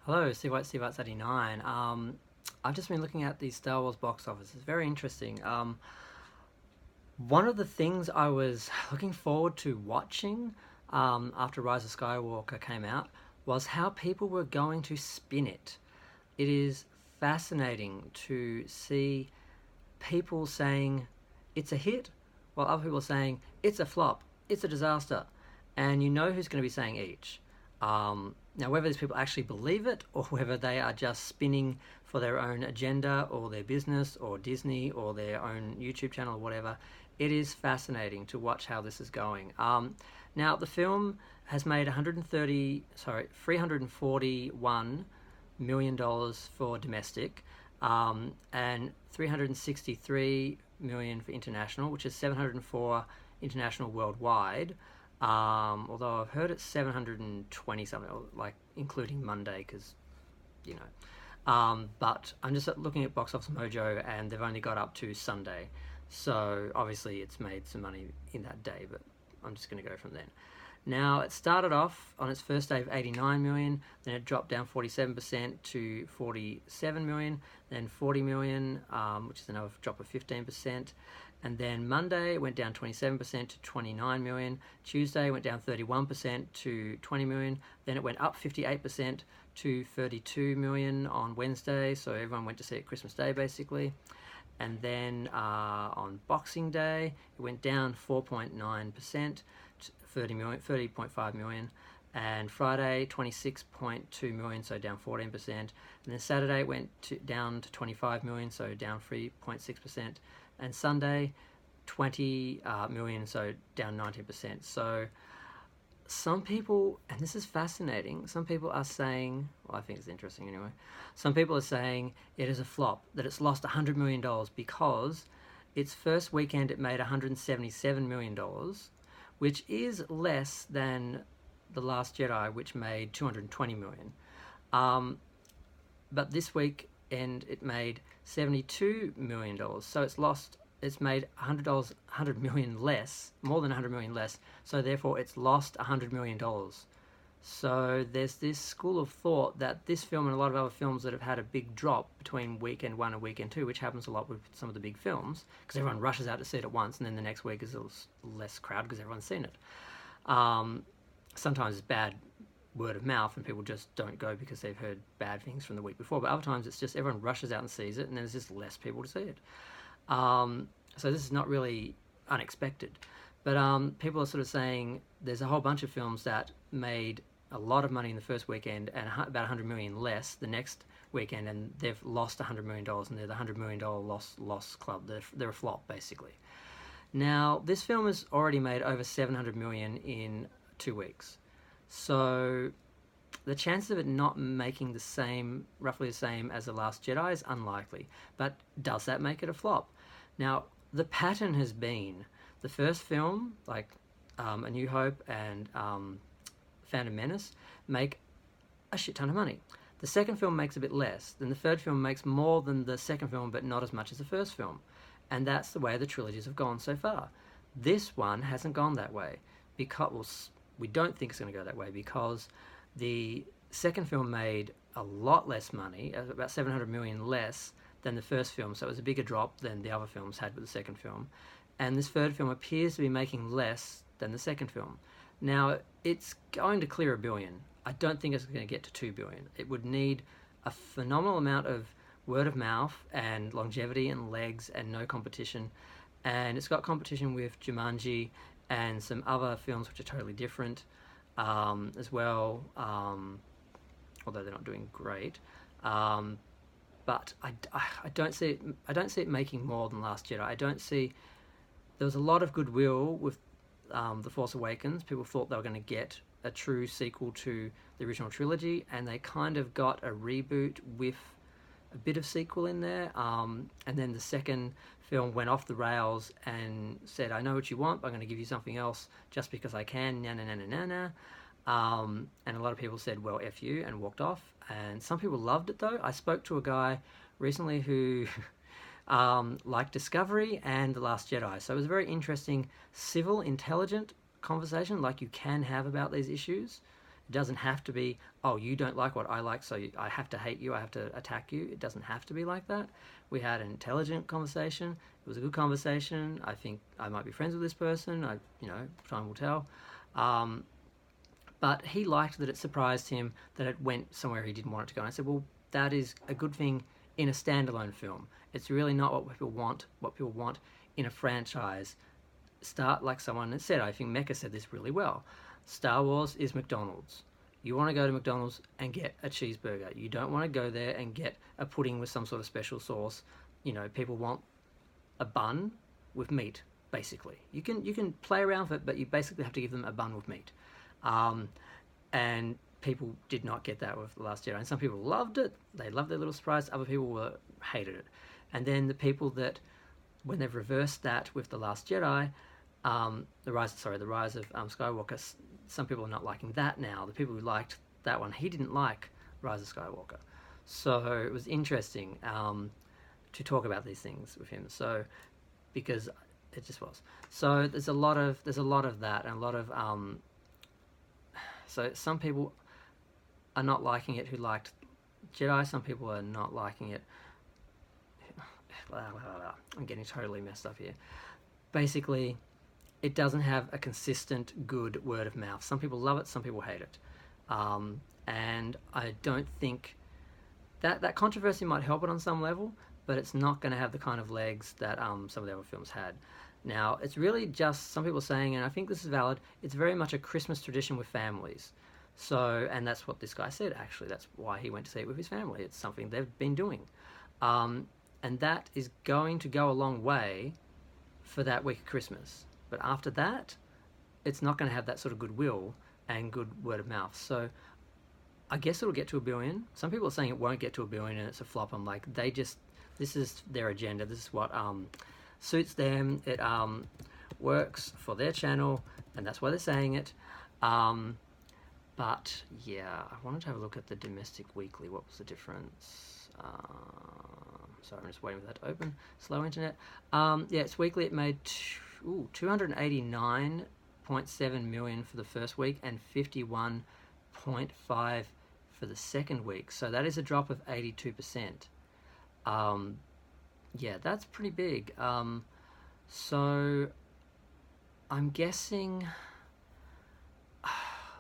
Hello, Steve White's 89. I've just been looking at the Star Wars box office. It's very interesting. One of the things I was looking forward to watching after Rise of Skywalker came out was how people were going to spin it. It is fascinating to see people saying it's a hit, while other people are saying it's a flop, it's a disaster, and you know who's going to be saying each. Now, whether these people actually believe it or whether they are just spinning for their own agenda or their business or Disney or their own YouTube channel or whatever, it is fascinating to watch how this is going. Now, the film has made 341 million dollars for domestic, and 363 million for international, which is 704 international worldwide. Although I've heard it's 720 something, like including Monday, because you know. But I'm just looking at Box Office Mojo, and they've only got up to Sunday, so obviously it's made some money in that day. But I'm just going to go from then. Now, it started off on its first day of 89 million, then it dropped down 47% to 47 million, then 40 million, which is another drop of 15%. And then Monday it went down 27% to 29 million. Tuesday went down 31% to 20 million. Then it went up 58% to 32 million on Wednesday. So everyone went to see it Christmas Day basically. And then on Boxing Day it went down 4.9% to 30.5 million. And Friday 26.2 million, so down 14%. And then Saturday it went down to 25 million, so down 3.6%. And Sunday 20 million, so down 19%. So some people, and this is fascinating, some people are saying, well, I think it's interesting anyway, some people are saying it is a flop, that it's lost $100 million because its first weekend it made $177 million, which is less than The Last Jedi, which made $220 million. But this weekend it made $72 million. So it's made $100 million less, more than $100 million less. So therefore it's lost $100 million. So there's this school of thought that this film and a lot of other films that have had a big drop between weekend one and weekend two, which happens a lot with some of the big films, because everyone rushes out to see it at once, and then the next week is a less crowd because everyone's seen it. Sometimes it's bad word of mouth and people just don't go because they've heard bad things from the week before, but other times it's just everyone rushes out and sees it, and there's just less people to see it. So this is not really unexpected, but people are sort of saying there's a whole bunch of films that made a lot of money in the first weekend and about 100 million less the next weekend, and they've lost $100 million, and they're the $100 million loss club. They're a flop basically. Now, this film has already made over 700 million in 2 weeks. So the chance of it not making roughly the same as The Last Jedi is unlikely. But does that make it a flop? Now, the pattern has been the first film, like A New Hope and Phantom Menace, make a shit ton of money. The second film makes a bit less. Then the third film makes more than the second film, but not as much as the first film. And that's the way the trilogies have gone so far. This one hasn't gone that way because we don't think it's going to go that way because the second film made a lot less money, about 700 million less than the first film, so it was a bigger drop than the other films had with the second film. And this third film appears to be making less than the second film. Now, it's going to clear $1 billion. I don't think it's going to get to $2 billion. It would need a phenomenal amount of word of mouth and longevity and legs and no competition. And it's got competition with Jumanji and some other films which are totally different as well, although they're not doing great. But I don't see it making more than Last Jedi. I don't see. There was a lot of goodwill with The Force Awakens. People thought they were going to get a true sequel to the original trilogy, and they kind of got a reboot with a bit of sequel in there. And then the second film went off the rails and said, "I know what you want, but I'm going to give you something else just because I can." Na na na na na na. And a lot of people said, "Well, F you," and walked off. And some people loved it though. I spoke to a guy recently who liked Discovery and The Last Jedi. So it was a very interesting, civil, intelligent conversation like you can have about these issues. It doesn't have to be, oh, you don't like what I like, so I have to hate you, I have to attack you. It doesn't have to be like that. We had an intelligent conversation. It was a good conversation. I think I might be friends with this person. Time will tell. Um, but he liked that it surprised him that it went somewhere he didn't want it to go. And I said, well, that is a good thing in a standalone film. It's really not what people want. What people want in a franchise. Start like someone said. I think Mecca said this really well. Star Wars is McDonald's. You want to go to McDonald's and get a cheeseburger. You don't want to go there and get a pudding with some sort of special sauce. People want a bun with meat, basically. You can play around with it, but you basically have to give them a bun with meat. And people did not get that with The Last Jedi. And some people loved it. They loved their little surprise. Other people hated it. And then the people that, when they've reversed that with The Last Jedi, the rise of Skywalker, some people are not liking that now. The people who liked that one, he didn't like Rise of Skywalker. So it was interesting to talk about these things with him. So because it just was. So there's a lot of that, and a lot of so some people are not liking it who liked Jedi. Some people are not liking it. I'm getting totally messed up here. Basically, it doesn't have a consistent good word of mouth. Some people love it, some people hate it. And I don't think that controversy might help it on some level, but it's not going to have the kind of legs that some of the other films had. Now, it's really just some people saying, and I think this is valid, it's very much a Christmas tradition with families. So, and that's what this guy said, actually. That's why he went to see it with his family. It's something they've been doing. And that is going to go a long way for that week of Christmas. But after that, it's not going to have that sort of goodwill and good word of mouth. So I guess it'll get to 1 billion. Some people are saying it won't get to 1 billion and it's a flop. I'm like, this is their agenda. This is what suits them. It works for their channel, and that's why they're saying it. But yeah, I wanted to have a look at the domestic weekly. What was the difference? Sorry, I'm just waiting for that to open. Slow internet. It's weekly. It made 289.7 million for the first week and 51.5 for the second week. So that is a drop of 82%. That's pretty big. So I'm guessing.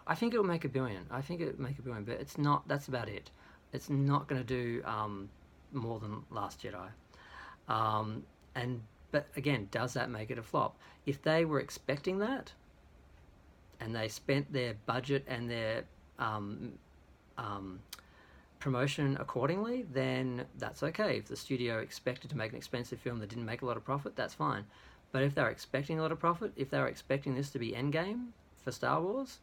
I think it'll make 1 billion. I think it'll make 1 billion, but it's not. That's about it. It's not going to do more than Last Jedi. But again, does that make it a flop? If they were expecting that, and they spent their budget and their promotion accordingly, then that's okay. If the studio expected to make an expensive film that didn't make a lot of profit, that's fine. But if they're expecting a lot of profit, if they're expecting this to be Endgame for Star Wars,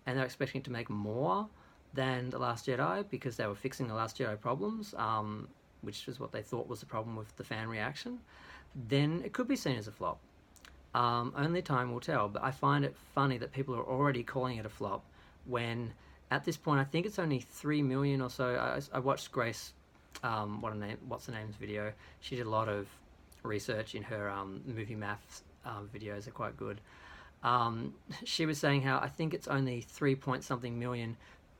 and they're expecting it to make more than The Last Jedi because they were fixing The Last Jedi problems, which is what they thought was the problem with the fan reaction, then it could be seen as a flop. Only time will tell, but I find it funny that people are already calling it a flop when at this point I think it's only 3 million or so. I watched Grace, what's her name's video. She did a lot of research in her movie maths videos. They're quite good. She was saying how I think it's only 3 point something million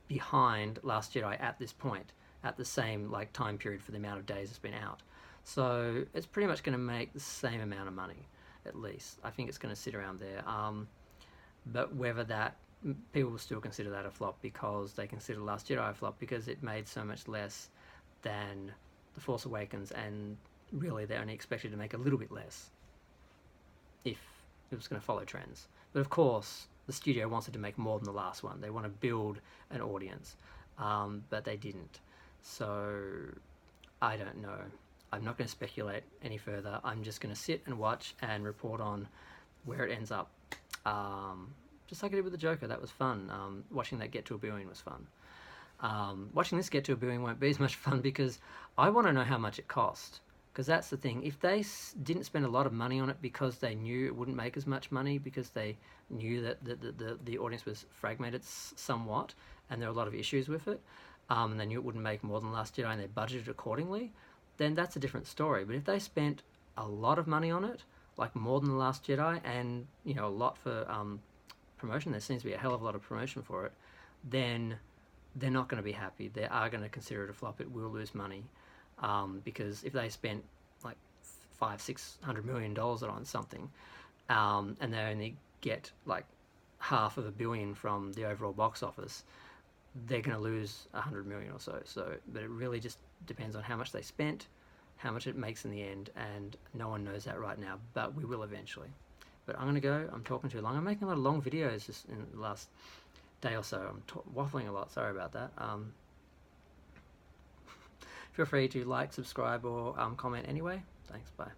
behind Last Jedi at this point, at the same time period for the amount of days it's been out. So it's pretty much going to make the same amount of money, at least. I think it's going to sit around there. But whether that, people will still consider that a flop because they consider Last Jedi a flop because it made so much less than The Force Awakens, and really they're only expected to make a little bit less if it was going to follow trends. But of course, the studio wanted to make more than the last one. They want to build an audience, but they didn't. So I don't know. I'm not going to speculate any further. I'm just going to sit and watch and report on where it ends up. Just like I did with the Joker. That was fun. Watching that get to 1 billion was fun. Watching this get to 1 billion won't be as much fun because I want to know how much it cost. Because that's the thing. If they didn't spend a lot of money on it because they knew it wouldn't make as much money, because they knew that the audience was fragmented somewhat and there were a lot of issues with it, and they knew it wouldn't make more than Last Jedi and they budgeted accordingly, then that's a different story. But if they spent a lot of money on it, like more than The Last Jedi, and a lot for promotion, there seems to be a hell of a lot of promotion for it, then they're not going to be happy. They are going to consider it a flop. It will lose money, because if they spent like $500-600 million on something, and they only get like $500 million from the overall box office, they're going to lose 100 million or so. So, but it really just depends on how much they spent, how much it makes in the end, and no one knows that right now, but we will eventually. But I'm going to go. I'm talking too long. I'm making a lot of long videos just in the last day or so. I'm waffling a lot. Sorry about that. Feel free to like, subscribe, or comment anyway. Thanks. Bye.